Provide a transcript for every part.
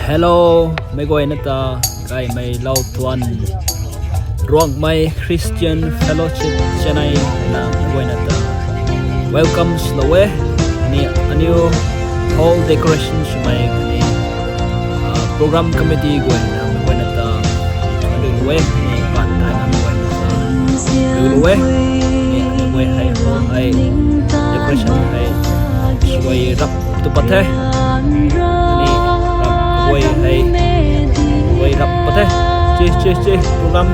Hello, mấy cô nata cái mày lâu tuần Rongmei Christian Fellowship Chennai na mấy cô nata. Welcome slowe ni new whole decoration shumai ni program committee ko na mấy cô nata adu lowe ni ban tai na mấy cô nata adu lowe ni mấy cô hay hay decoration hay suai rap tu pathe ni quay hay quay rap pathe che program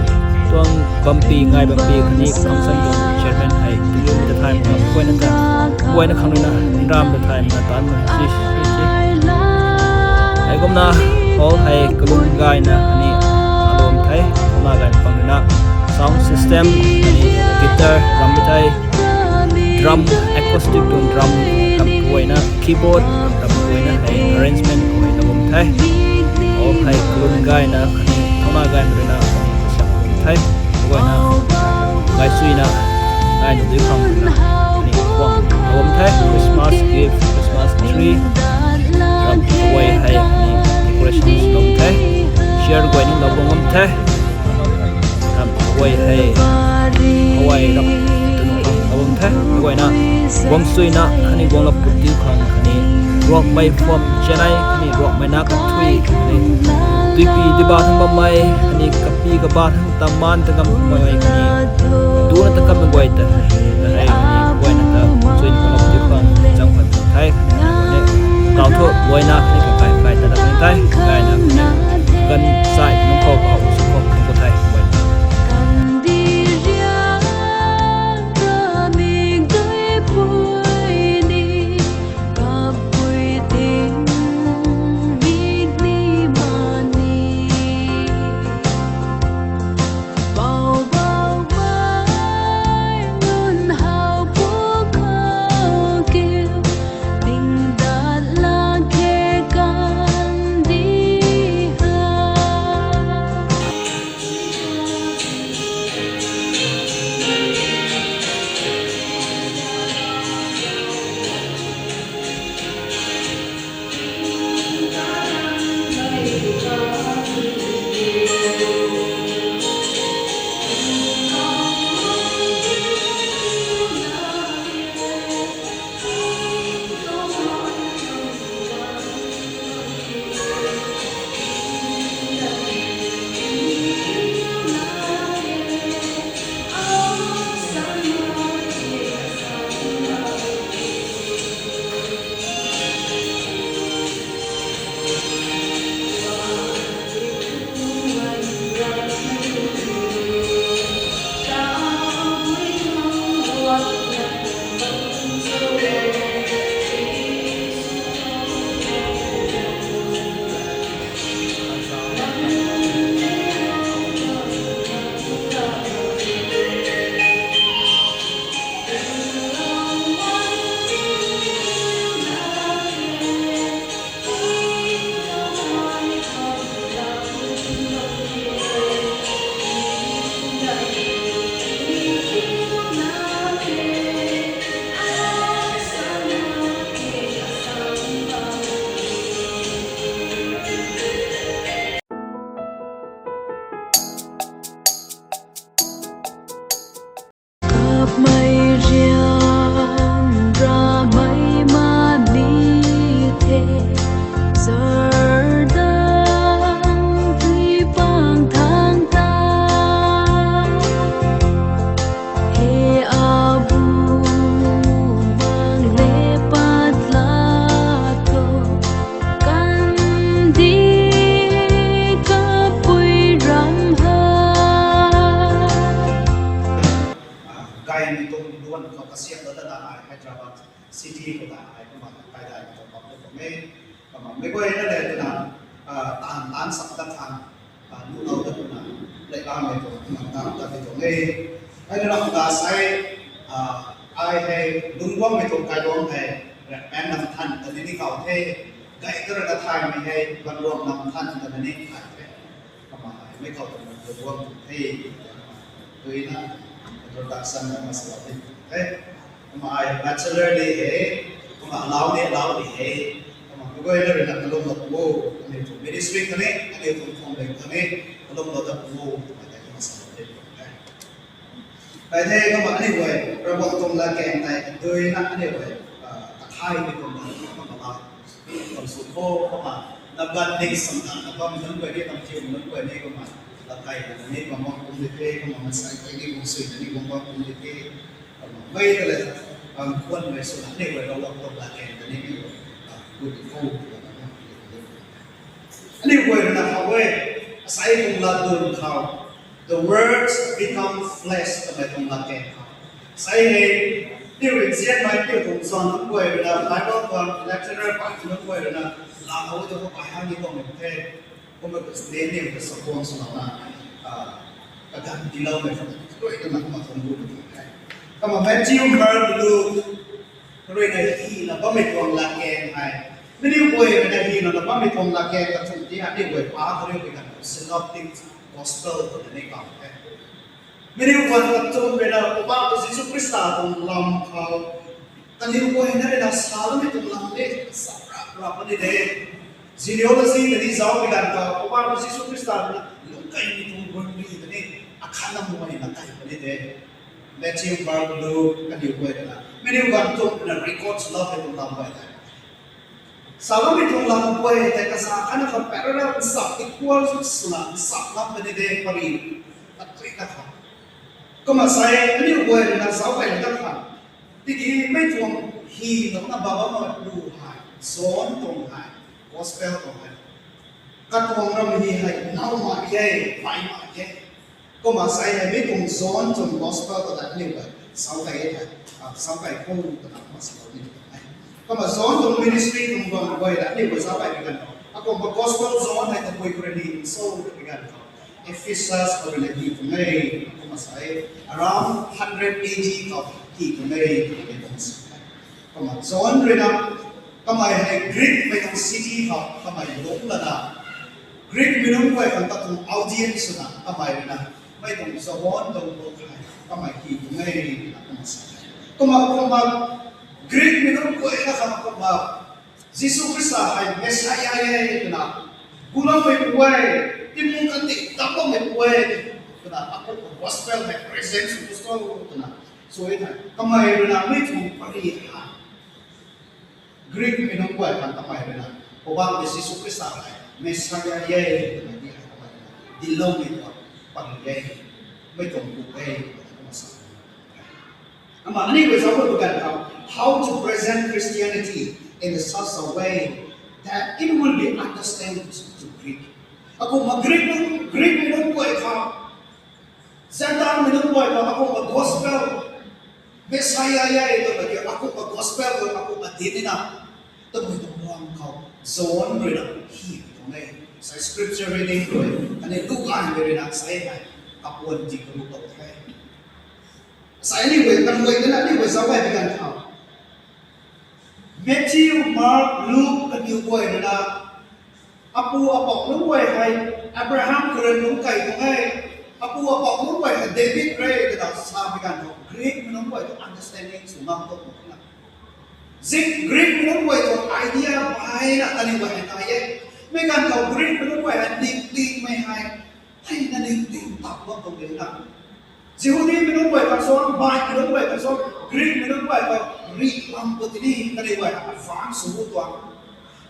tuang bumpy ngay bumpy ni function tu chairman hay tu the time quay na khang na ram the time na tan che hay gom na hall hay kulung gai na ni alom thai ma gan pang na sound system ni guitar drum thai drum acoustic tu drum quay na keyboard quay na hay arrangement quay na gom thai all hay kulung gai na ni thoma gai na thấy quay na gai suy na gai nụ dưới phòng na ni quang ôm thấy Christmas gift Christmas tree ram quay hay ni decorations lồng thấy share quay ni lồng ôm thấy ram quay hay quay ram tu nụ ôm thấy quay na quang suy na ni quang lập bút tiêu khang ni Rongmei from Chennai ni Rongmei Naga thui ni tuy pi di ba thang bamai ni kapi ka ba thang taman tangam mai ni tu na takam ngoi ta ai ni koi na ta suin ko lop ti khang chang phan thai ne tao tho loi na ni ka kai ta da tai kai na kan sai nong ko ba su ko thai koi city của đại của mặt đại đại của mặt của mấy quay nó để là tán sập tán thang nụ đầu đất là lại ba mấy của mặt ta thì của nghe hay là ta sai ai hay đúng quá mấy của cái đó hay em nằm thành từ những cầu thế cái là thay mình hay văn luồng nằm thành từ những thay thế mấy cầu từ luồng thì tôi là production mà sẽ thế mà ai bachelor đi hệ mà lão đi hệ ก็ได้เรียนอารมณ์แบบโว้อันนี้ถูกมินิสทรีกันนี้อันนี้ถูกทองเด็กกันนี้อารมณ์แบบโว้แต่ก็มาสอนเด็กแต่เท่ก็มาอันนี้เว้ยระบบตรงละแกงแต่โดยนักอันนี้เว้ยตะไคร้ในตรงนั้นก็มาตอนสุดโค้ก็มานับวันในสังกัดนับวันนั้นเว้ยที่ทำทีมนั้นเว้ยนี่ก็มาตะไคร้อันนี้ก็มองคุณเด็กก็มาใส่ไปนี่คุณสื่ออันนี้ก็มองคุณเด็กไม่ก็เลยควรไปส่วนนี้เว้ยเราลองตรงละแกงแต่นี่ไม่เว้ยคุณโค้อันนี้เว้ยนะครับเว้ยใส่ตรงละดุนเขา the words become flesh ทำไมตรงละแกงเขาใส่ให้ที่เรียนเสียงไม่เกี่ยวกับสอนนักเว้ยนะหลายรอบก่อนเลคเชอร์ไปนักเว้ยนะลาเขาจะไปหาที่ตรงนี้เท่ผมก็เรียนเนี่ยก็สปอนสอนนะกระทั่งที่เราไม่ทำด้วยก็มาทำดูดีก็มาแมทธิวมาร์คลูกเรียนในที่นะก็ไม่ตรงละแกงให้ไม่ได้เว้ยในที่นะก็ไม่ตรงละแกงกับสิ่งที่อันนี้เว้ยป้าเขาเรียกกัน synoptic gospel ตัวนี้ก่อนไม่ได้วันกับจงเวลาพระบาทสิสุคริสต์ตรงลำเขาตอนนี้เว้ยนั่นเองสาวไม่ตรงลำเด็กสับรับไม่ได้genealogy ตัวนี้สาวไปกันกับพระบาทสิสุคริสต์นะลูกไก่มีตรงบนนี้ตัวนี้อาคารน้ำมันนักไก่ไม่ได้แมทธิวมาร์คลูกกันอยู่เว้ยนะไม่ได้วันจงนะ records เราไปตรงลำไปได้สาวไม่ตรงลำเว้ยแต่กษัตริย์อันนั้นเขาแปลว่าสับ equal สุนัขสับรับไม่ได้ปริตัดตัวนะครับก็มาใส่อันนี้เว้ยนะสาวไปนะครับที่ดีไม่ตรงฮีน้องนะบ้าบ้ามาดูหายสอนตรงหาย gospel ตรงหายกัดตรงเราไม่ให้น้าวมาเย่ไปมาเย่ก็มาใส่ให้ไม่ตรงสอนตรง gospel ตัวนั้นนี่เว้ยสาวไปได้สาวไปพูดตัวนั้นมาสอนนี่ก็มาสอนตรง ministry ตรงบางเว้ยนี่เว้ยสาวไปกันako ma gospel zone ay tapoy ko rin so bigan Ephesus or relative to May ako masay around 100 AD of he to May kama zone rin na kamay ay Greek may ng city ha kamay loob na Greek minum ko ay ang tatong audience na kamay rin na may itong zone daw po kamay he to May ako masay kama Greek minum ko ay nakakama Jesus Christ ay Messiah ay na kulang may buhay timungkanti tapos may buhay na ako gospel may presence gusto na so ito kamay na may parihan Greek minungkuan ang kamay na ubang Jesus Christ ay Messiah ay na di kamay dilong ito pagigay may buhay ang mga nito sa pagbugan how to present Christianity in such a way that it will be understood to Greek. Ako mag-Greek minun ko ikaw. Sandaan minun ko ikaw. Ako mag-gospel. Messiah ito. Ako mag-gospel. Ako matinin na. Ito mo itong muang ka. Zone rin na. Ito ngayon. Sa scripture reading ko ano lugan rin na sa iyan. Ako ang di ko lutot kayo. Sa anyway, tanong na anyway, sa way bigan ka. Matthew, Mark, Luke, and you boy na apu apok nung boy kay Abraham keren nung kay kung ay apu apok nung boy kay David Ray na sabi kan Greek nung boy to understanding sumang to na Zik Greek nung boy to idea bahay na taniwan na tayo may kan ka Greek nung boy na ding may hay na ding tapos to na Yehudi minum boy person baik minum boy person Greek minum boy to Greek lampot ini tadi boy advance suhu tuan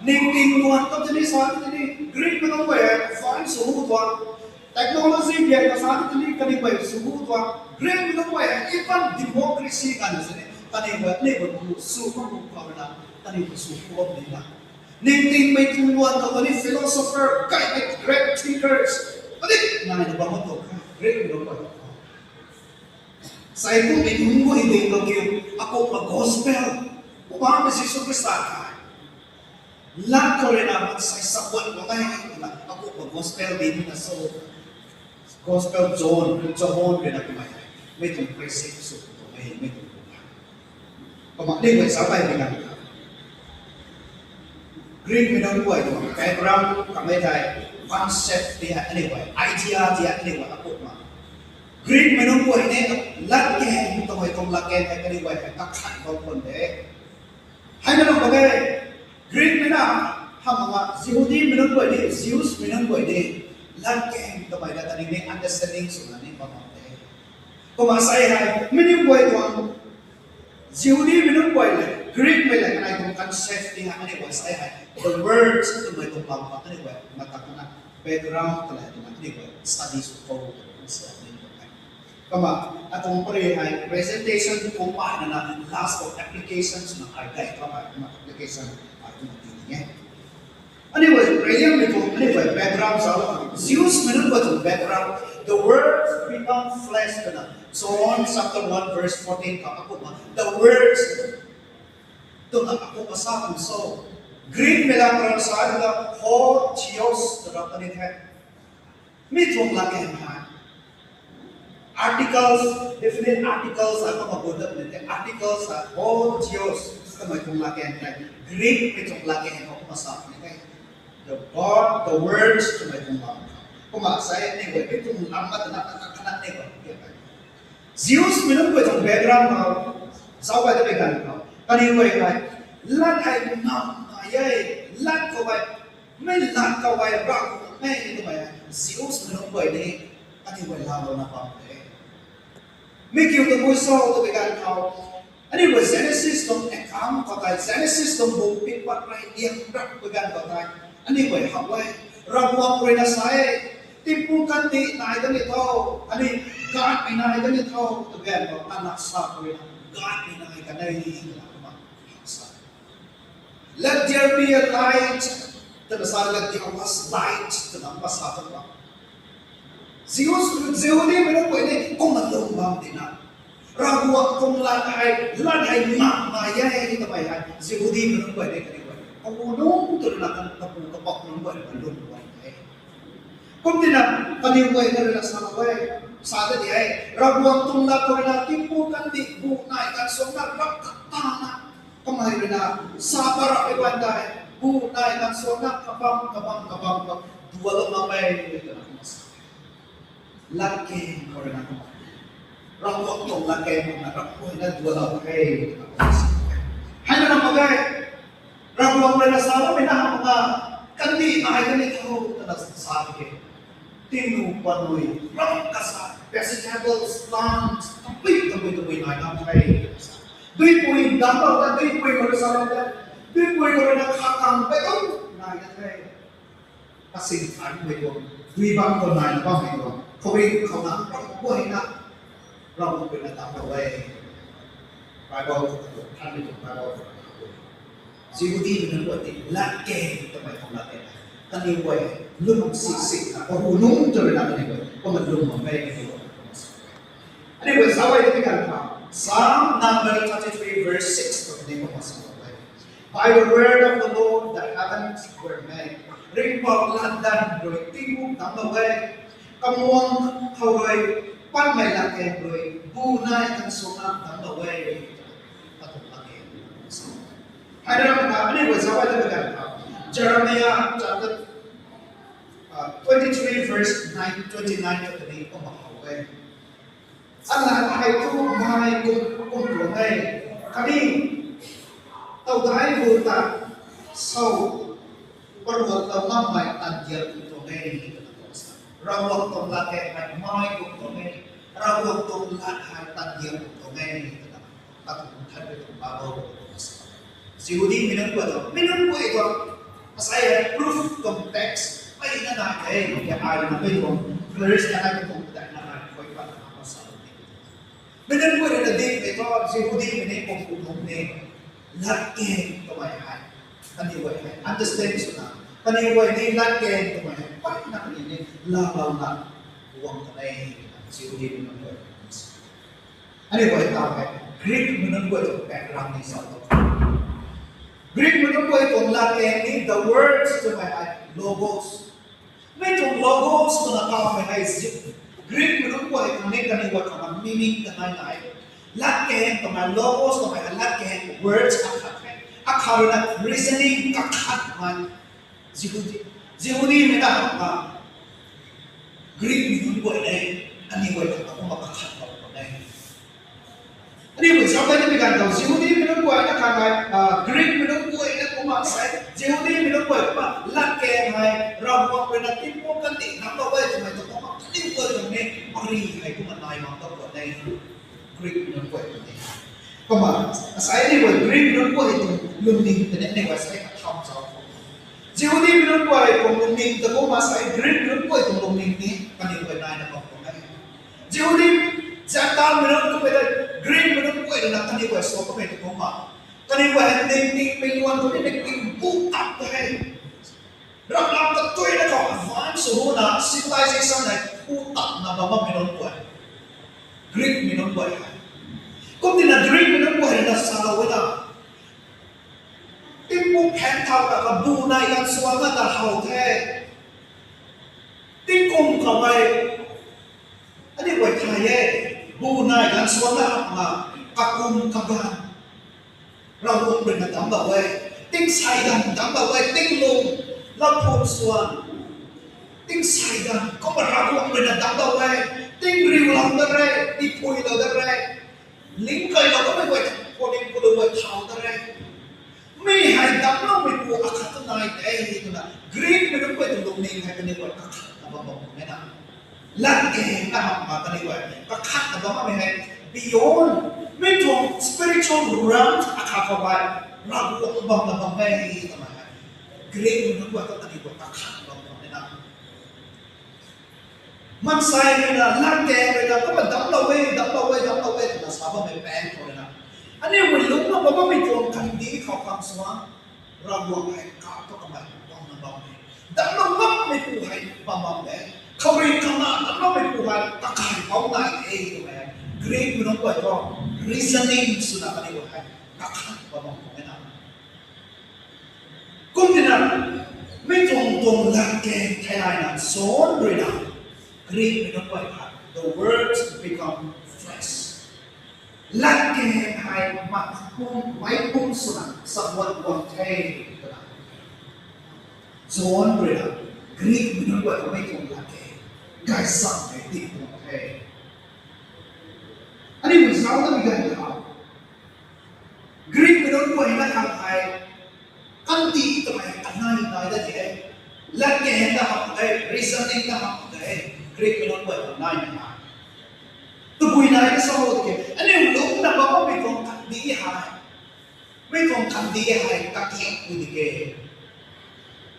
Ning tuan to tadi saat ini Greek minum boy advance suhu tuan teknologi biar saat ini tadi boy suhu tuan Greek minum boy even demokrasi kan sini tadi boy ni boy suhu karena tadi boy suhu ni lah Ning may tuan to tadi philosopher guide great thinkers tadi nah ini bangun to Greek minum boy Saya pun menunggu itu lagi aku gospel, upah masih superstar. Lahat ko rin naman sa sabuan ko ngayon, ako gospel din na so gospel zone rin ako may itong present so may itong pamalig ko sabay din ako. Greek minunggo ito, background kami tayo, concept dia anyway, idea dia anyway, ako Greek minunggo ini lagyan ito mo itong lagyan ay kaniway ay takhan ko konde. Hay na lang bagay, Greek na hamanga Yehudi minum boy ni Zeus minum boy ni lageng to may datan ni understanding sunani pamate kuma sai hai minum boy to Yehudi minum boy le Greek may like kanay kung concept ni nga kanay sai hai the words to may tong pampa kanay boy matakana background kanay to kanay boy studies ko kama atong pre ay presentation kung paano na last of applications ng archive kama application atong titingin. Anyway, background sa Zeus minun ba itong background? The word become flesh ka na. So on chapter 1 verse 14 ako ba? The words ito na ako pasakong so Greek melang sa ila ho theos na rapanin hai. Mitong laki ha. Articles, definite articles, apa mabudak nito? Articles sa all Diyos. Gusto mo itong lakihan tayo. Greek itong lakihan ako masabi nito. The God, the words, ito mo itong lakihan. Kumaksaya nito, itong lambat na nakakanak nito. Zeus, minum ko itong background na sa wala ito ikan ko. Kaniway kay, lat ay namayay, lat ko bay, may lat ka bay, bako, may ito bay. Zeus, minum ko ini, kaniway lalo na pa. Make you the most so to begin how. And it was Genesis don't account for that. Genesis don't book people right here. Began for that. Anyway, how way? Rabuang ko na say. Timpukan di na ito nito. Ani God ay na ito nito. Began for anak sa ko na. God ay na ito na ito. Let there be a light. Tanasan let there was light. Tanapas sa ko. Zeus ni minum ko ini kung malumbang din na. Rabuak kung lanay mamayay ito ba yan? Zeus ni minum ko ini kaniwan. Kung unong tulungan kapak ng buwan, malumbang ay. Kung kaniway na rin sa kaway, sa atin ay, rabuak kung ko rin natin po kandi, bunay, at sunag, rakatana. Kamay rin na, sa para iwan dahil, bunay, at sunag, kabang, duwalo mamay, ito na kumasak. Laki ko rin ako. Rawak tong laki mo na rakoy na duwala kay. Hano na magay. Rawak na nasama, may mga kandi na ay ganito na nasasabi. Tinupanoy. Rawak ka sa vegetables, plants, tuloy na kay. Doy po yung dapat na doy po yung marasama na. Doy po yung nakakambay. Na kay. Kasi ano ito? Doy bang ko na ba ito? Kawin ko na, buhay na.เราเป็นนักทำไว้ไปบอกท่านไม่ถูกไปบอกสิ่งที่มันปกติละแก่ทำไมของละแก่ตอนนี้ไว้ลุ่มสินะพอหุ่นุ่มจะเป็นอะไรก็เพราะมันลุ่มมันไม่ได้ตัวอันนี้เป็นสาวไว้ที่การทำ Psalm number 33 verse 6ตัวนี้ผมสั่งไว้ By the word of the Lord the heavens were made ริบบอกลันดันโดยที่มุกทำเอาไว้กำมวงเขาเลยปั้นไม่ละแก่เลยบูนายทั้งสองทำเอาไว้ปฐมละแก่ให้เราทำนี่เป็นสาวไว้ที่การทำ Jeremiah chapter 23 verse 29 ตัวนี้ก็มาเอาไว้อันหลังให้ทุกนายกุมหลวงให้คดีเต่าได้บูตาเศร้าประวัติเราน้ำใหม่ตันเดียวตัวเองเราลงตรงละแก่ใหม่ไม้กุมตัวเองเราลงตรงละหายตันเดียวตัวเองตัดทันไปถึงบาโลสิ่งที่ไม่นึกว่าไม่นึกว่าตัวsaya proof contextไม่น่าได้อย่าอ่านนะไม่ตรงเรื่องที่อะไรก็คงแต่น่าได้คอยฟังภาษาไม่นึกว่าจะดีไปก็สิ่งที่ไม่ได้ผมพูดผมเนี่ยลักเกณฑ์ตัวใหม่หายอันนี้ไว้ understand สุดนะอันนี้ไว้นี่ลักเกณฑ์ตัวใหม่ปัจจุบันนี้ลาเราหนักวงกันในสิ่งที่มันเกิดอันนี้ไว้ตามไปกรีกมันนึกว่าจะแปลงร่างในสองGreek menunggu itu lagi ini the words to my logos. Itu logos menakal mengenai Greek menunggu itu ini kan buat orang meaning dengan lain. Lagi itu my logos to my lagi words akaruna reasoning kakat man Yehudi mereka apa Greek menunggu ini buat aku makakat apa ini. Ini siapa yang dikatakan Yehudi menunggu ada kan Greek menunggu itu mà sai Yehudi mình nói vậy mà là kẻ hay rau hoa bên là tim mua cân tị nắm vào vậy thì mày tao có tiêu cơ rồi này Ari hay cũng mà nói mà tao ở đây Greek mình nói vậy này còn mà sai đi vậy Greek mình nói vậy thì lương đình thì đến đây vậy sai không sao Yehudi mình nói vậy còn lương đình thì cũng mà sai Greek mình nói vậy thì lương đình này cái này vậy này là không có này Yehudi Jantan mình nói vậy là Greek mình nói vậy là cái này vậy số có phải không mà Kani wa ni penyuan tu ni buka tu Ram tak tu ni kau advance na civilization na buka na bapa minon buat. Greek minon buat. Kau tina Greek minon buat na salah wala. Tipu pen tau ka bu na ikan suanga ta hau the. Tikum kau mai. Ani buat thai bu na ikan suanga ma kakum kagan.เราลงเป็นน้ำแบบว่าติ้งใส่ดันน้ำแบบว่าติ้งลงแล้วพูดส่วนติ้งใส่ดันก็มาเราลงเป็นน้ำแบบว่าติ้งริวเราได้ไรตีพุยเราได้ไรลิงก์เราก็ไม่ไหวคนเองก็เลยว่าเท้าได้ไรไม่ให้ดำเราไม่พูดอาคาตนายแต่ที่นั่นกรีนไม่ต้องไปตรงนี้ให้กันดีกว่าก็ขัดนะบอกไม่นะลักเองนะครับมากันดีกว่าก็ขัดนะบอกไม่ให้ beyond ไม่ตรง spiritual realm อาคาเข้าไปเราบอกนะบอกไม่ทำไมกรีนไม่ต้องไปก็กันดีกว่าก็ขัดบอกไม่นะมันใส่เลยนะลักเองเลยนะก็มันดับเราไว้ดับเราไว้ดับเราไว้แต่สาวว่าไม่แปลงเขาเลยนะอันนี้วันลุกนะบอกว่าไม่ตรงกันดีเขาคำสว่างเราบอกให้ก้าวก็ทำไมบอกนะบอกดับเราไม่พูดให้บอกบอกเลยเขาเรียนขนาดดับเราไม่พูดให้ตะไคร้เขาไหนเองทำไมกรีนไม่ต้องไปก็ reasoning สุนัขนี่ว่าให้ตะไคร้บอกบอกไม่นะกุมที่นั่นไม่ตรงหลักเกณฑ์ไทยนั้นสอนเลยนะกรีนไม่ต้องไปค่ะ the words become fresh หลักเกณฑ์ไทยมาคุ้มไว้คุ้มสุนัขสักวันเทก็ได้สอนเลยนะกรีนไม่ต้องไปก็ไม่ตรงหลักเกณฑ์กายสั่งให้ติดวันเทอันนี้มันสาวต้องมีการทำกรีนไม่ต้องไปนะทางไทยกันตีทำไมกันนายได้ที่หลักเกณฑ์ทำได้ reasoning ทำได้กรีนไม่ต้องไปทำนายนะตัวบุยนายก็สอนที่อันนี้ลูกนะบอกว่าไม่ตรงกันดีหายไม่ตรงกันดีหายกักเกี่ยวคุยดี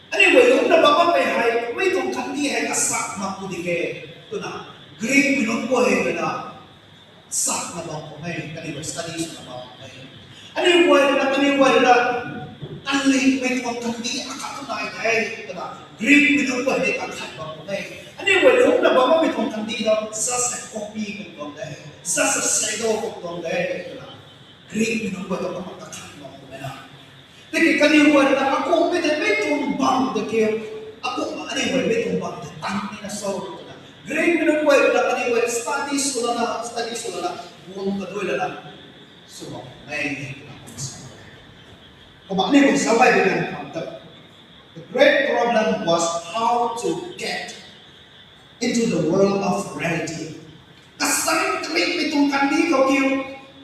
อันนี้วัยรุ่นนะบอกว่าไม่ตรงกันดีหายกักสักมาคุยดีตัวน่ะกรีนไม่ต้องไปเลยนะสักนะบอกผมให้กันนี่ว่า studies นะบอกให้อันนี้วัยรุ่นนะอันนี้ไม่ตรงกันดีอาการตัวไหนได้ตัวน่ะกรีนไม่ต้องไปเลยกักขัดบอกผมให้อันนี้วัยรุ่นนะบอกว่าไม่ตรงกันดีแล้วสักcopy ก็ตรงได้สักshadow ก็ตรงได้ตัวน่ะกรีนไม่ต้องไปต้องมากักขัดบอกผมให้นะแต่กันนี่วัยรุ่นนะakuไม่ตรงบังเด็กakuอันนี้วัยไม่ตรงบังแต่ตั้งนี่นะโซ่ตัวน่ะกรีนไม่ต้องไปแล้วกันนี่วัย studies ตัวน่ะวงกันด้วยแล้วนะสมองไม่ผมบอกนี่ผมสบายดีนะครับ The great problem was how to get into the world of reality กษัตริย์ไม่ตรงกันดีเขาเกี่ยว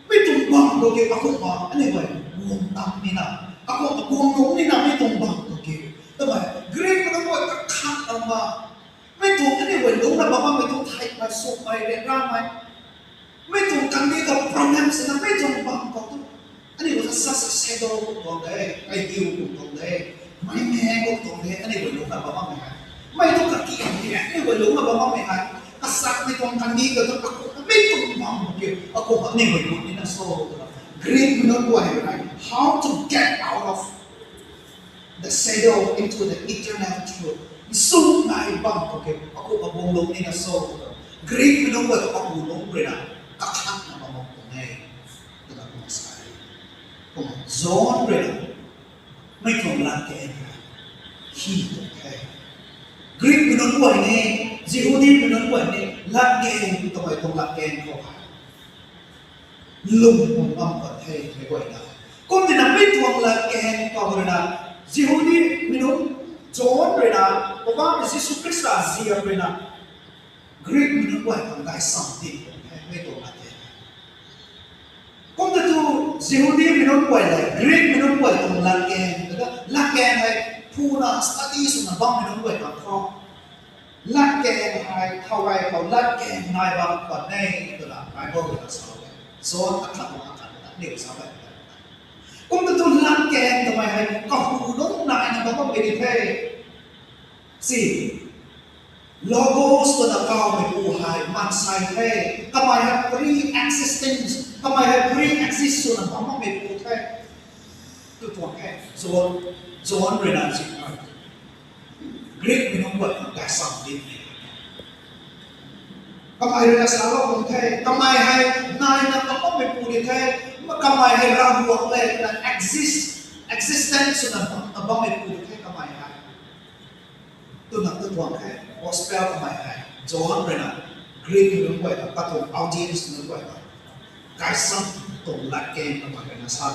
ไม่ตรงบังเขาเกี่ยวakuบอกอันนี้ว่าวงตั้มนี่นะakuวงลงนี่นะไม่ตรงบังเขาเกี่ยวทำไม Greek มันต้องว่าขัดออกมาไม่ตรงอันนี้ว่าลงนะบอกว่าไม่ตรงไทยไปส่งไปเรียนร่างไหมไม่ตรงกันดีกับ problem สินะไม่ตรงบังเขาต้องอันนี้ว่าสักเซโดก็ตรงได้ไอเดียก็ตรงได้ไม่แม่ก็ตรงได้อันนี้ว่าลงนะบอกว่าไม่ต้องกักเกี่ยวเนี่ยนี่ว่าลงนะบอกว่าไม่หายกษัตริย์ไม่ตรงกันดีก็ต้องไม่ตรงบังเขาเกี่ยวakuบอกนี่ว่าลงนี่นะโซ่ Greek มันต้องว่าอะไร how to get out of the shadow into the eternal truth สู้นายบังเขาเกี่ยวakuบอกวงลงนี่นะโซ่ Greek มันต้องว่าakuลงเลยนะกักขัดนะบอกตรงนี้ตัวเราไม่ใช่ผมย้อนเลยไม่ตรงหลักเกณฑ์ขี้ตรงแค่กรีกมันต้องว่าเนี่ยยิวดีมันต้องว่าเนี่ยหลักเกณฑ์ทำไมตรงหลักเกณฑ์เขาหาลุงผมบ้างประเทศไม่ไหวนะก็ที่นั่นไม่ตรงหลักเกณฑ์ก็เลยนะยิวดีมันต้องย้อนเลยนะเพราะว่ามิสซิสคริสต์อาเซียเลยนะกรีกมันต้องว่าทำได้สัมติไม่ตรงหลักเกณฑ์ก็ที่ตัวยิวดีมันต้องว่าเลยกรีกมันต้องว่าตรงหลักเกณฑ์ đó là kèm hay thu là study xuống là bom mình người làm kho là kèm hay thâu hay thâu là kèm này bằng còn này tức là Bible là sao vậy do tất cả mọi điều sao vậy cũng từ từ là kèm tụi mày hay có phụ đúng lại là có cái gì thế gì logos của đạo cao mình u hai man sai thế các mày hay pre-existence các mày hay pre-exist là có mình u thế từ thuộc cái John rồi là gì Greek mình không gọi là cái sản phẩm các mày là sao đó cũng thế các mày hay này là có mình u thế mà các mày hay ra buộc lên là existence là có mình u thế các mày hay từ nặng từ thuộc cái gospel các mày hay John rồi là Greek mình không gọi là các thuộc audience mình gọi là cái sản phẩm là kèm các mày là sao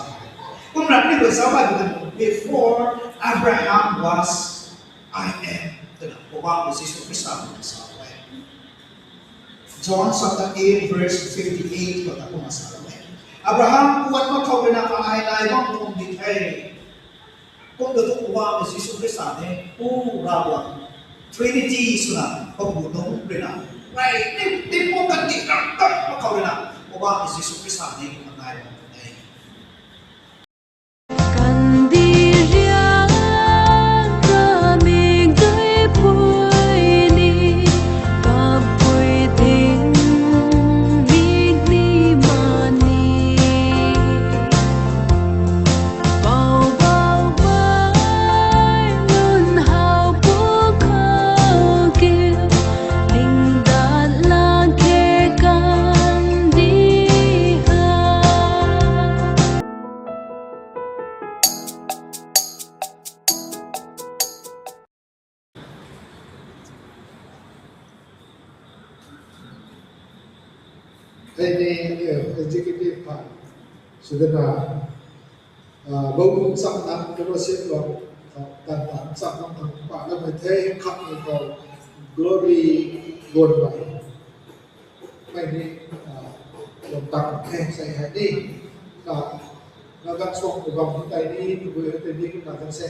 cũng là cái điều giáo bài của mình before Abraham was I am tức là của bạn của Jesus Christ là sao vậy John chapter 8 verse 58 của ta cũng là sao vậy Abraham quan nó không nên là ai này mong không đi thay cũng được của bạn của Jesus Christ là thế ra buồn Trinity là không đủ đúng để nào này đi một cái gì đó nó không nên là của bạn của Jesus Christ là thế mà này Ini executive part sudah bau sang dan fellowship lo dan sang dan pak lo mete kat ni ko glory god by mai ni lo tak ke sai hari na kan sok bang tai ni bu te ni na kan se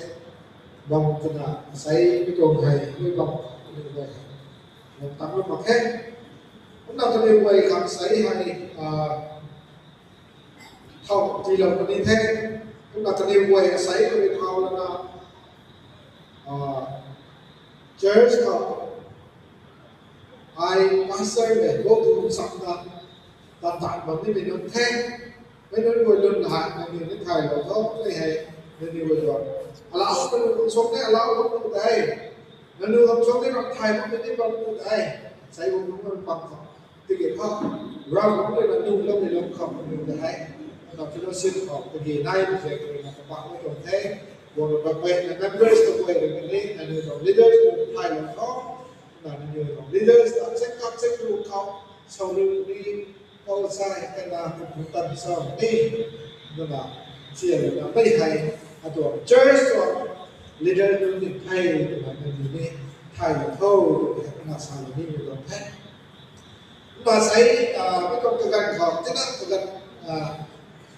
bang kana sai bi tong hai ni bang ni ba lo tak lo ma ke chúng ta cho nên quay khám sấy hay thầu thì là một đi thế chúng ta cho nên quay sấy cho nên thầu là church thầu ai pastor để vô cùng sẵn ta tạm bằng cái mình không thế mấy đứa người luôn lại là nhiều cái thầy là tốt cái hệ nên nhiều người rồi lão không sống đấy lão không có đây nên nếu không sống đấy là thầy không biết bằng cái đây sấy cũng không bằng cái gì đó ra cũng đây là nung lông thì lông không nung để hay nó phải nó sinh học cái gì này thì sẽ là các bạn mới còn thế rồi và vậy là members của quầy được cái là người còn leaders của thầy là khó là người còn leaders đã set up set đủ không sau lưng đi câu sai cái là một tuần sau đi nên là chia là mấy thầy à tuổi church rồi leader được thì thầy là người đi thầy là thâu thì là sao là đi người còn thế và sẽ cái công thực hành học thế đó thực hành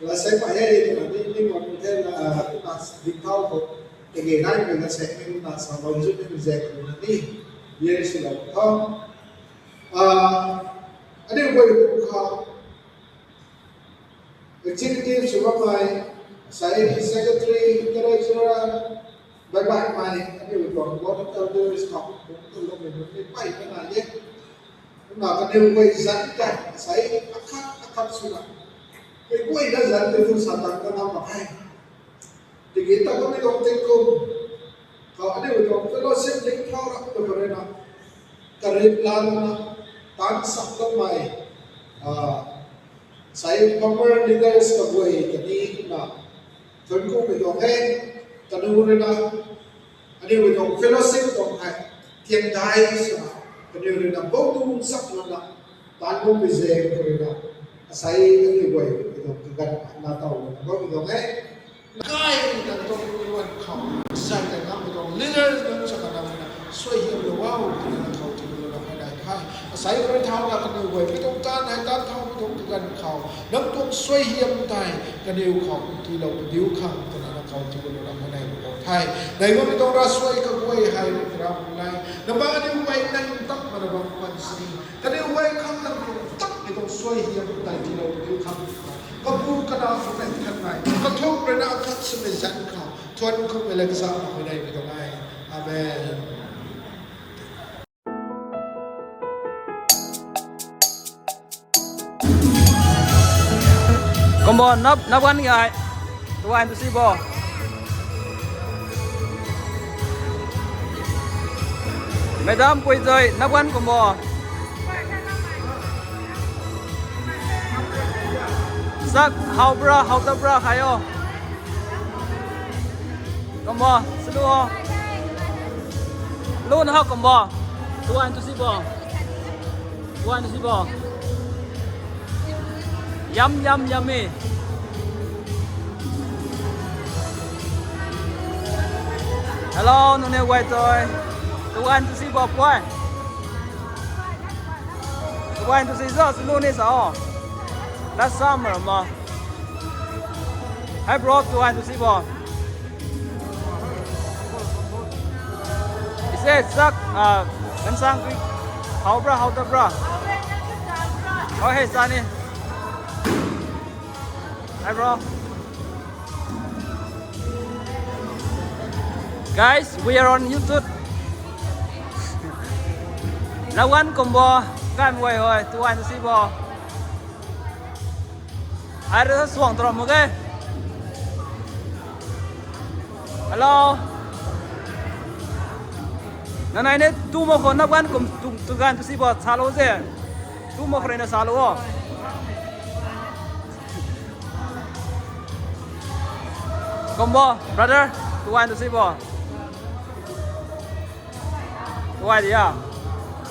là sẽ phải hay là đi một thêm là chúng ta định thao một cái nghề này mình là sẽ chúng ta sẽ bảo giúp mình dạy mình đi về sự là không anh em quay được không executive số này sẽ secretary treasurer bài bài này anh em còn có elders học cũng từ lúc mình đi bay cái này nhé mà cái điều quay dẫn cả say khắc sudah cái quay đã dẫn từ phương sản tăng cái năm mà hay thì kita có mấy công ty cùng kalau ada orang fellowship link thao ra từ cái này kerip lan tan sắc lắm mày say former leaders cái quay cái đi là phân công về đồng hết cái điều này là anh em orang fellowship đồng hay thiên đai cái điều này là vô cùng sắc là tan công về dễ cái này say cái quay cái đồng gần là tàu có cái đồng hết cái cái đồng quan trọng sai cái năm cái đồng leader nó sẽ cái năm xoay hiểu được wow cái làเขาถึงเราไม่ได้ค่ะใส่ไปเท่ากับกันอยู่ไม่ต้องการให้การเท่าไม่ต้องกันเขาน้ำต้องช่วยเยี่ยมใจกันอยู่เขาที่เราดิ้วขังกันนะเขา เขาทุกคนเราไม่ได้บอกไทยในว่าไม่ต้องรัสไว้ก็ไว้ให้เราไม่น้ำบ้านนี้ไว้นั่งตักมาระวังวันสีแต่เนี่ยไว้ข้างตั้งตักไม่ต้องช่วยเฮียบุตรที่เราดูทำก็พูดกันเอาคนไหนกันไหนก็ทุกเรื่องทักษะในชั้นเขาทวนเขาไปเลยก็สร้างไม่ได้ไม่ต้องไงอาเมนCome on, nắp one guy. Do I to see ball? Madam, quay rồi, nắp one come on. Sắc, how the bra, hayo. Come on, slow. Luôn how come on. Do I to see ball? Do I to see ball? Yummy. Hello, nó nêu quay tôi. Tôi ăn tôi xin bọc quay. Tôi ăn tôi xin rất luôn đi sao? Last summer mà. Hi bro, tôi ăn tôi xin bọc. He said, "Sak, kan sang quý. How the bra? Oh hey, Sunny. Hi bro. Guys, we are on YouTube. Now one combo, can quay rồi, tôi ăn xí bò. Ai đó xuống trộm một cái. Hello. Ngày nay này tu một con nắp gan cùng tu gan tu xí bò xả lỗ gì? Tu một con này xả lỗ. Combo, brother, tu ăn tu xí bò. Why yeah?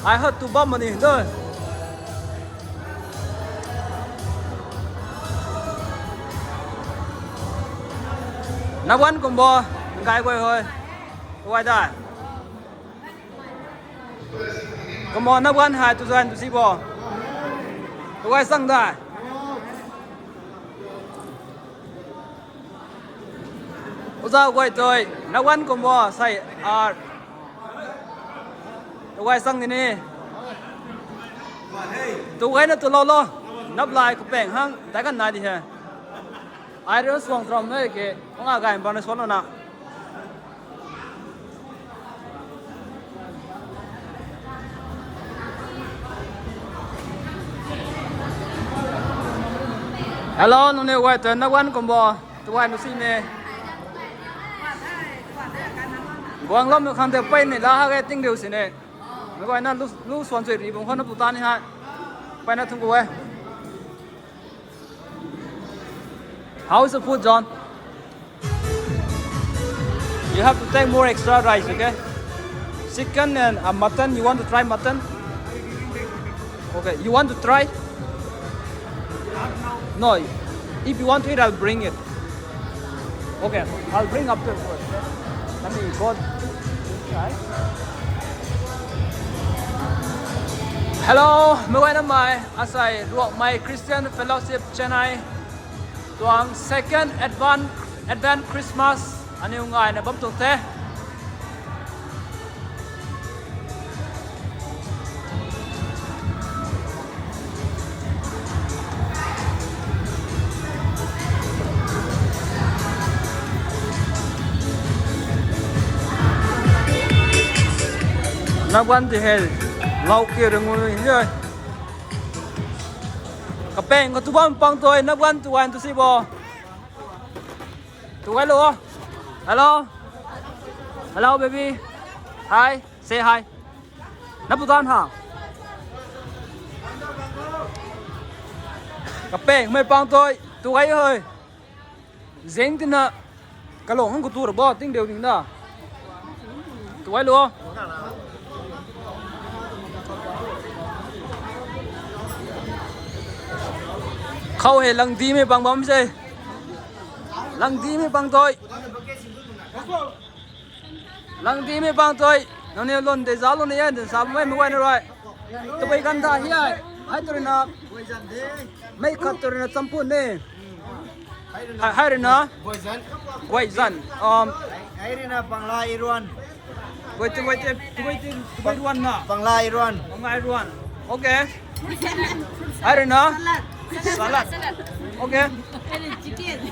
I heard to bomb money thôi. Nắp quán combo, cái quay thôi. Why that? Combo nắp quán hai tu gian tu si bò. Why sang that? Ủa sao quay tôi? Nắp quán combo say quay sang thế này, tụi cái nó tụi lo nắp lại cái bèn hang, tại cái này đi hè, ai đó xuống trộm đấy cái, ông à cái bọn nó xuống nó nè. Hello, nó nêu quay tới nắp quán combo, tụi anh nó xin nè. Quang lắm nó không thể bay này là cái tiếng điều gì nè. Mấy cái này lúc xoắn chuyện thì bông hoa nó tụt tan đi ha. Bay nó thung cô ấy. How is the food, John? You have to take more extra rice, okay? Chicken and mutton. You want to try mutton? Okay. You want to try? No. If you want to eat, I'll bring it. Okay. I'll bring up there first. Let me go inside. Hello, mấy quay năm mai, asai Rongmei Christian Fellowship Chennai, tuang second advance Christmas, anh yêu ngài là bấm tuần thế. Nắp quán thì hề lâu kia được ngồi rồi. Cặp bèn có tụi bom băng tôi nắp quán tụi anh tụi si bò. Tụi anh luôn. Hello baby. Hi, say hi. Nắp tụi con hả? Cặp bèn mấy băng tôi tụi anh ơi. Dễ tin nè. Cái lỗ không có tụi được bò tính đều tính đó. Tụi anh luôn. Khâu hệ lăng tí mới bằng bấm gì. Lăng tí mới bằng tôi. Lăng tí mới bằng tôi. Nó nêu luôn để giáo luôn đấy. Để sao mới quay nữa rồi. Tôi bây gần ra hi ai. Hai tôi nè. Mấy khát tôi nè chăm phun đi. Hai rồi nó. Quay dần. Ai đi na Bangla Iran. Quay ruan nè. Bangla Iran. Bangla ruan. Ok. Hai rồi nó. Salad. Ok.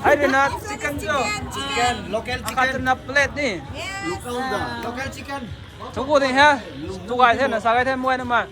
Hai rồi nó. Chicken chưa? Chicken, local Akan chicken. na plate ni. Local chicken. Chúng cô thì ha. Chúng gái thêm là sao gái thêm mua nữa mà.